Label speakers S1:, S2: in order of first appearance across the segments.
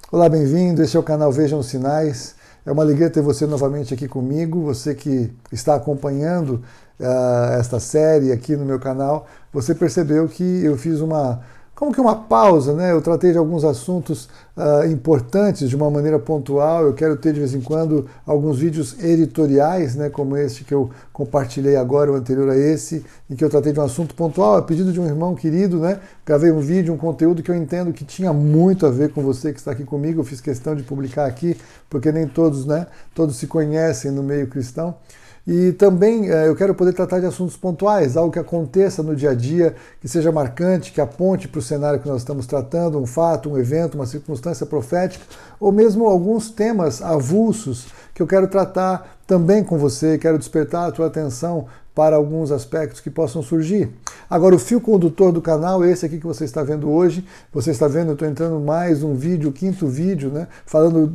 S1: Olá, bem-vindo. Este é o canal Vejam os Sinais. É uma alegria ter você novamente aqui comigo. Você que está acompanhando esta série aqui no meu canal, você percebeu que eu fiz uma pausa, né? Eu tratei de alguns assuntos importantes de uma maneira pontual. Eu quero ter de vez em quando alguns vídeos editoriais, né? Como este que eu compartilhei agora, o anterior a esse, em que eu tratei de um assunto pontual, a pedido de um irmão querido, né? Gravei um vídeo, um conteúdo que eu entendo que tinha muito a ver com você que está aqui comigo. Eu fiz questão de publicar aqui, porque nem todos, né? Todos se conhecem no meio cristão. E também eu quero poder tratar de assuntos pontuais, algo que aconteça no dia a dia, que seja marcante, que aponte para o cenário que nós estamos tratando, um fato, um evento, uma circunstância profética, ou mesmo alguns temas avulsos que eu quero tratar também com você, quero despertar a tua atenção para alguns aspectos que possam surgir. Agora, o fio condutor do canal é esse aqui que você está vendo hoje. Você está vendo, eu estou entrando mais um vídeo, o quinto vídeo, né? Falando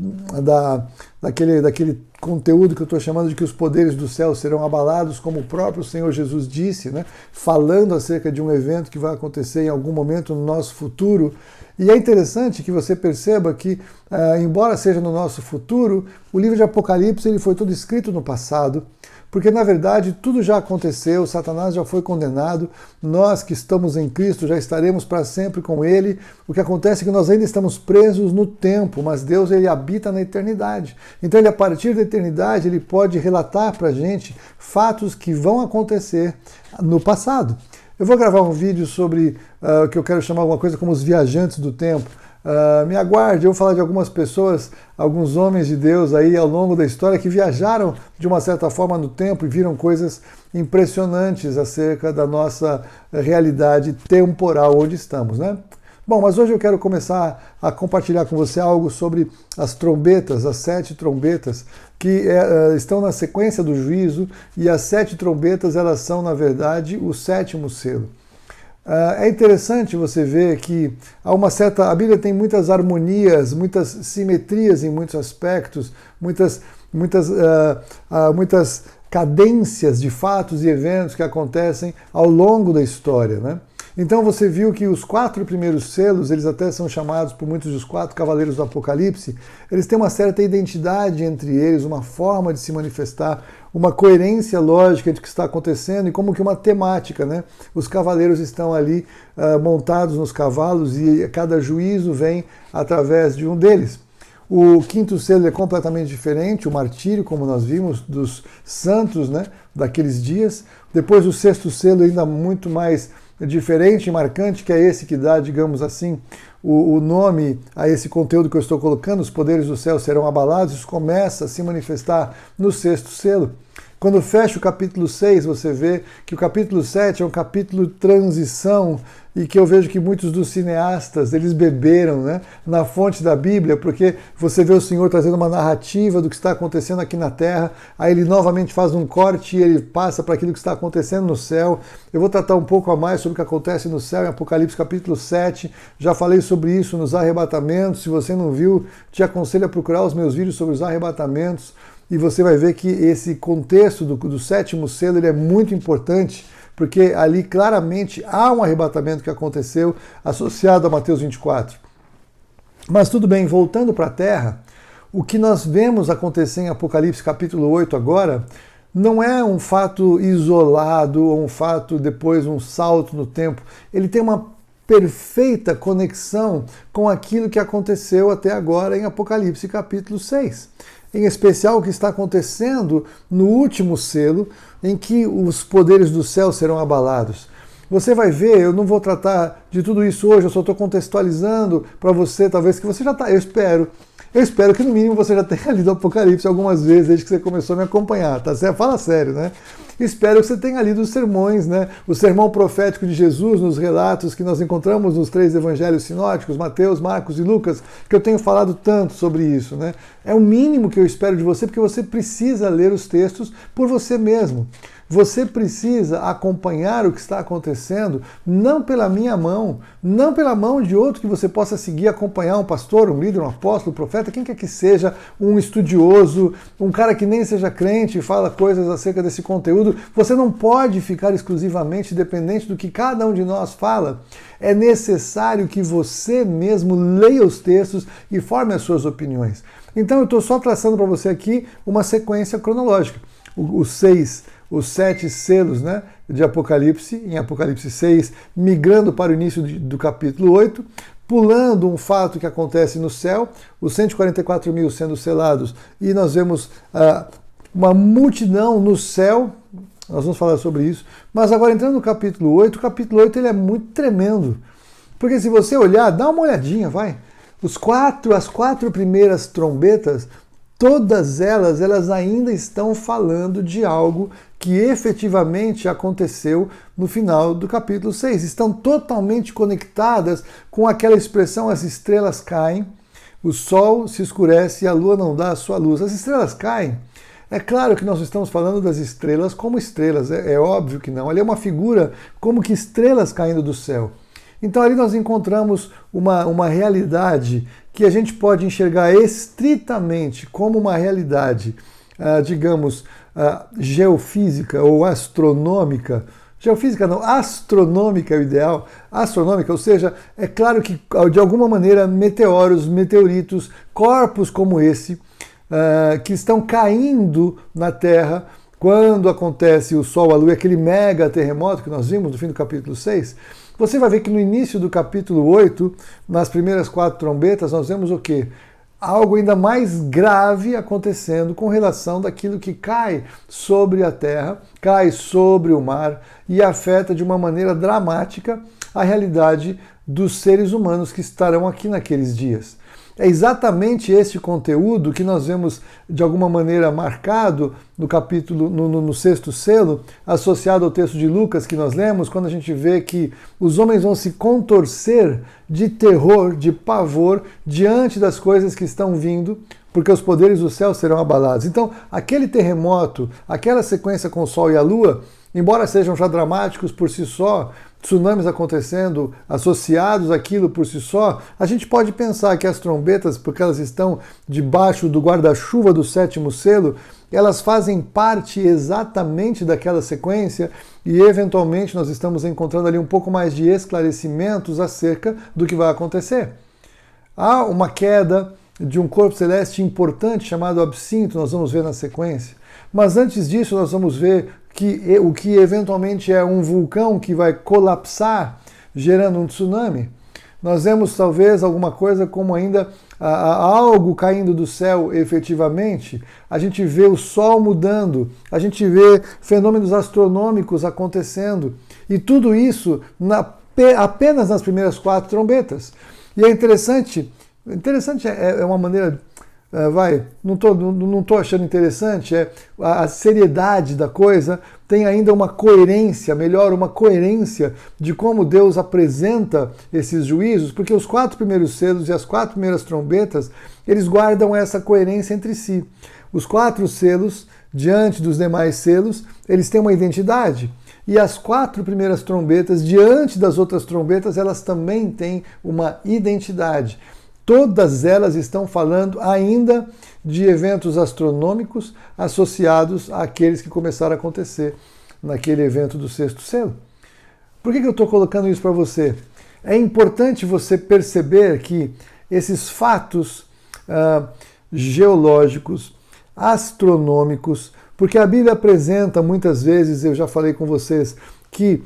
S1: daquele conteúdo que eu estou chamando de que os poderes do céu serão abalados, como o próprio Senhor Jesus disse, né? Falando acerca de um evento que vai acontecer em algum momento no nosso futuro. E é interessante que você perceba que, embora seja no nosso futuro, o livro de Apocalipse ele foi todo escrito no passado, porque na verdade tudo já aconteceu, Satanás já foi condenado, nós que estamos em Cristo já estaremos para sempre com Ele. O que acontece é que nós ainda estamos presos no tempo, mas Deus ele habita na eternidade. Então ele, a partir da eternidade, ele pode relatar para a gente fatos que vão acontecer no passado. Eu vou gravar um vídeo sobre o que eu quero chamar alguma coisa como os viajantes do tempo. Me aguarde, eu vou falar de algumas pessoas, alguns homens de Deus aí ao longo da história que viajaram de uma certa forma no tempo e viram coisas impressionantes acerca da nossa realidade temporal onde estamos, né? Bom, mas hoje eu quero começar a compartilhar com você algo sobre as trombetas, as 7 trombetas, que estão na sequência do juízo, e as 7 trombetas elas são, na verdade, o 7º selo. É interessante você ver que a Bíblia tem muitas harmonias, muitas simetrias em muitos aspectos, muitas cadências de fatos e eventos que acontecem ao longo da história, né? Então você viu que os 4 primeiros selos, eles até são chamados por muitos dos 4 cavaleiros do Apocalipse, eles têm uma certa identidade entre eles, uma forma de se manifestar, uma coerência lógica entre o que está acontecendo e como que uma temática, né? Os cavaleiros estão ali montados nos cavalos e cada juízo vem através de um deles. O 5º selo é completamente diferente, o martírio, como nós vimos, dos santos, né, daqueles dias. Depois o 6º selo ainda muito mais diferente e marcante, que é esse que dá, digamos assim, o nome a esse conteúdo que eu estou colocando, os poderes do céu serão abalados. Isso começa a se manifestar no 6º selo. Quando fecha o capítulo 6, você vê que o capítulo 7 é um capítulo de transição e que eu vejo que muitos dos cineastas, eles beberam, né, na fonte da Bíblia, porque você vê o Senhor trazendo uma narrativa do que está acontecendo aqui na Terra, aí ele novamente faz um corte e ele passa para aquilo que está acontecendo no céu. Eu vou tratar um pouco a mais sobre o que acontece no céu em Apocalipse capítulo 7, já falei sobre isso nos arrebatamentos. Se você não viu, te aconselho a procurar os meus vídeos sobre os arrebatamentos, e você vai ver que esse contexto do 7º selo ele é muito importante, porque ali claramente há um arrebatamento que aconteceu associado a Mateus 24. Mas tudo bem, voltando para a Terra, o que nós vemos acontecer em Apocalipse capítulo 8 agora não é um fato isolado, ou um fato depois, um salto no tempo. Ele tem uma perfeita conexão com aquilo que aconteceu até agora em Apocalipse capítulo 6. Em especial o que está acontecendo no último selo, em que os poderes do céu serão abalados. Você vai ver, eu não vou tratar de tudo isso hoje, eu só estou contextualizando para você, talvez que você já está, eu espero que no mínimo você já tenha lido o Apocalipse algumas vezes desde que você começou a me acompanhar, tá certo? Fala sério, né? Espero que você tenha lido os sermões, né? O sermão profético de Jesus nos relatos que nós encontramos nos 3 evangelhos sinóticos, Mateus, Marcos e Lucas, que eu tenho falado tanto sobre isso, né? É o mínimo que eu espero de você, porque você precisa ler os textos por você mesmo. Você precisa acompanhar o que está acontecendo, não pela minha mão, não pela mão de outro que você possa seguir, acompanhar um pastor, um líder, um apóstolo, um profeta, quem quer que seja, um estudioso, um cara que nem seja crente e fala coisas acerca desse conteúdo. Você não pode ficar exclusivamente dependente do que cada um de nós fala. É necessário que você mesmo leia os textos e forme as suas opiniões. Então eu estou só traçando para você aqui uma sequência cronológica. Os 7 selos, né, de Apocalipse, em Apocalipse 6, migrando para o início do capítulo 8, pulando um fato que acontece no céu, os 144 mil sendo selados, e nós vemos uma multidão no céu. Nós vamos falar sobre isso. Mas agora, entrando no capítulo 8, o capítulo 8 ele é muito tremendo. Porque se você olhar, dá uma olhadinha, vai. As 4 primeiras trombetas, todas elas ainda estão falando de algo que efetivamente aconteceu no final do capítulo 6. Estão totalmente conectadas com aquela expressão: as estrelas caem, o sol se escurece e a lua não dá a sua luz. As estrelas caem. É claro que nós estamos falando das estrelas como estrelas, é óbvio que não. Ali é uma figura como que estrelas caindo do céu. Então ali nós encontramos uma realidade que a gente pode enxergar estritamente como uma realidade, geofísica ou astronômica. Geofísica não, astronômica é o ideal. Astronômica, ou seja, é claro que de alguma maneira meteoros, meteoritos, corpos como esse, que estão caindo na Terra quando acontece o Sol, a Lua, aquele mega terremoto que nós vimos no fim do capítulo 6, você vai ver que no início do capítulo 8, nas primeiras 4 trombetas, nós vemos o quê? Algo ainda mais grave acontecendo com relação daquilo que cai sobre a terra, cai sobre o mar e afeta de uma maneira dramática a realidade dos seres humanos que estarão aqui naqueles dias. É exatamente esse conteúdo que nós vemos de alguma maneira marcado no capítulo, no 6º selo, associado ao texto de Lucas que nós lemos, quando a gente vê que os homens vão se contorcer de terror, de pavor, diante das coisas que estão vindo, porque os poderes do céu serão abalados. Então, aquele terremoto, aquela sequência com o Sol e a Lua, embora sejam já dramáticos por si só, tsunamis acontecendo, associados àquilo por si só, a gente pode pensar que as trombetas, porque elas estão debaixo do guarda-chuva do 7º selo, elas fazem parte exatamente daquela sequência e, eventualmente, nós estamos encontrando ali um pouco mais de esclarecimentos acerca do que vai acontecer. Há uma queda de um corpo celeste importante chamado absinto, nós vamos ver na sequência. Mas antes disso, nós vamos ver que o que eventualmente é um vulcão que vai colapsar, gerando um tsunami. Nós vemos talvez alguma coisa como ainda algo caindo do céu efetivamente. A gente vê o sol mudando, a gente vê fenômenos astronômicos acontecendo. E tudo isso apenas nas primeiras 4 trombetas. E é interessante é uma maneira... não tô achando interessante, a seriedade da coisa tem ainda uma coerência, uma coerência de como Deus apresenta esses juízos, porque os 4 primeiros selos e as 4 primeiras trombetas, eles guardam essa coerência entre si. Os 4 selos, diante dos demais selos, eles têm uma identidade. E as 4 primeiras trombetas, diante das outras trombetas, elas também têm uma identidade. Todas elas estão falando ainda de eventos astronômicos associados àqueles que começaram a acontecer naquele evento do 6º selo. Por que eu estou colocando isso para você? É importante você perceber que esses fatos geológicos, astronômicos, porque a Bíblia apresenta muitas vezes, eu já falei com vocês, que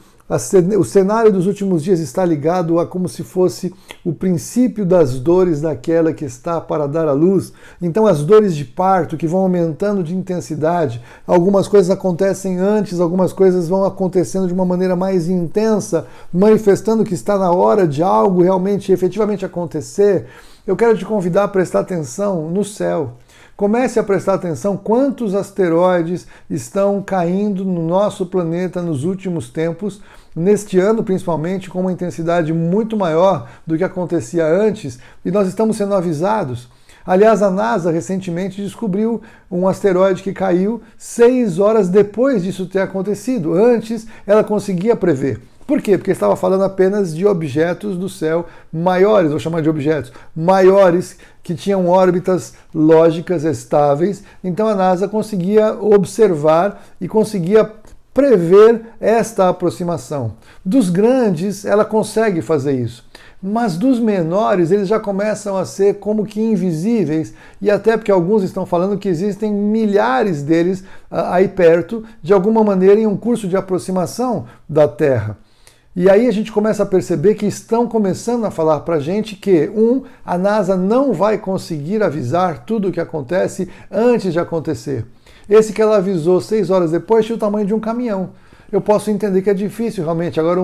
S1: o cenário dos últimos dias está ligado a como se fosse o princípio das dores daquela que está para dar à luz. Então as dores de parto que vão aumentando de intensidade, algumas coisas acontecem antes, algumas coisas vão acontecendo de uma maneira mais intensa, manifestando que está na hora de algo realmente, efetivamente acontecer. Eu quero te convidar a prestar atenção no céu. Comece a prestar atenção quantos asteroides estão caindo no nosso planeta nos últimos tempos, neste ano principalmente, com uma intensidade muito maior do que acontecia antes, e nós estamos sendo avisados. Aliás, a NASA recentemente descobriu um asteroide que caiu 6 horas depois disso ter acontecido. Antes, ela conseguia prever. Por quê? Porque estava falando apenas de objetos do céu maiores, vou chamar de objetos maiores, que tinham órbitas lógicas estáveis. Então a NASA conseguia observar e conseguia prever esta aproximação. Dos grandes, ela consegue fazer isso. Mas dos menores, eles já começam a ser como que invisíveis, e até porque alguns estão falando que existem milhares deles aí perto, de alguma maneira em um curso de aproximação da Terra. E aí a gente começa a perceber que estão começando a falar para a gente que, a NASA não vai conseguir avisar tudo o que acontece antes de acontecer. Esse que ela avisou 6 horas depois tinha o tamanho de um caminhão. Eu posso entender que é difícil realmente. Agora,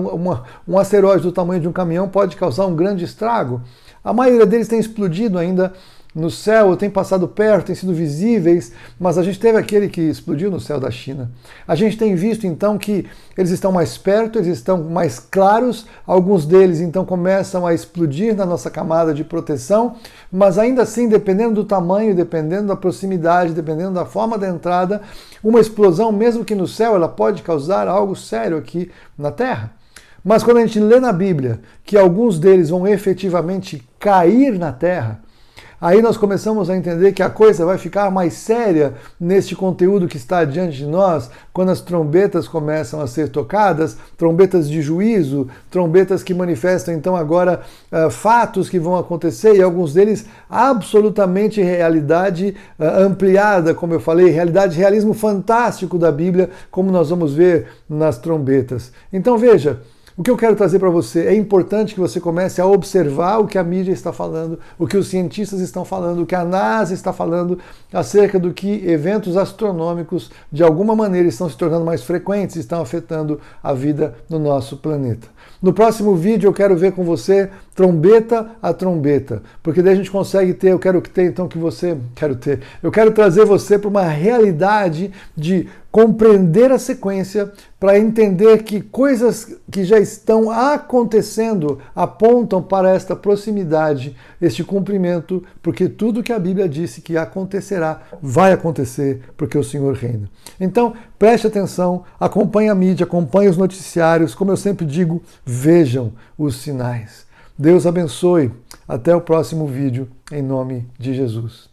S1: um asteroide do tamanho de um caminhão pode causar um grande estrago. A maioria deles tem explodido ainda no céu, tem passado perto, tem sido visíveis, mas a gente teve aquele que explodiu no céu da China. A gente tem visto então que eles estão mais perto, eles estão mais claros, alguns deles então começam a explodir na nossa camada de proteção, mas ainda assim, dependendo do tamanho, dependendo da proximidade, dependendo da forma da entrada, uma explosão, mesmo que no céu, ela pode causar algo sério aqui na Terra. Mas quando a gente lê na Bíblia que alguns deles vão efetivamente cair na Terra, aí nós começamos a entender que a coisa vai ficar mais séria neste conteúdo que está diante de nós, quando as trombetas começam a ser tocadas, trombetas de juízo, trombetas que manifestam então agora fatos que vão acontecer, e alguns deles absolutamente realidade ampliada, como eu falei, realismo fantástico da Bíblia, como nós vamos ver nas trombetas. Então veja, o que eu quero trazer para você, é importante que você comece a observar o que a mídia está falando, o que os cientistas estão falando, o que a NASA está falando acerca do que eventos astronômicos de alguma maneira estão se tornando mais frequentes, estão afetando a vida no nosso planeta. No próximo vídeo eu quero ver com você trombeta a trombeta, porque daí a gente consegue ter, eu quero trazer você para uma realidade de compreender a sequência, para entender que coisas que já estão acontecendo apontam para esta proximidade, este cumprimento, porque tudo que a Bíblia disse que acontecerá, vai acontecer, porque o Senhor reina. Então, preste atenção, acompanhe a mídia, acompanhe os noticiários, como eu sempre digo, vejam os sinais. Deus abençoe. Até o próximo vídeo, em nome de Jesus.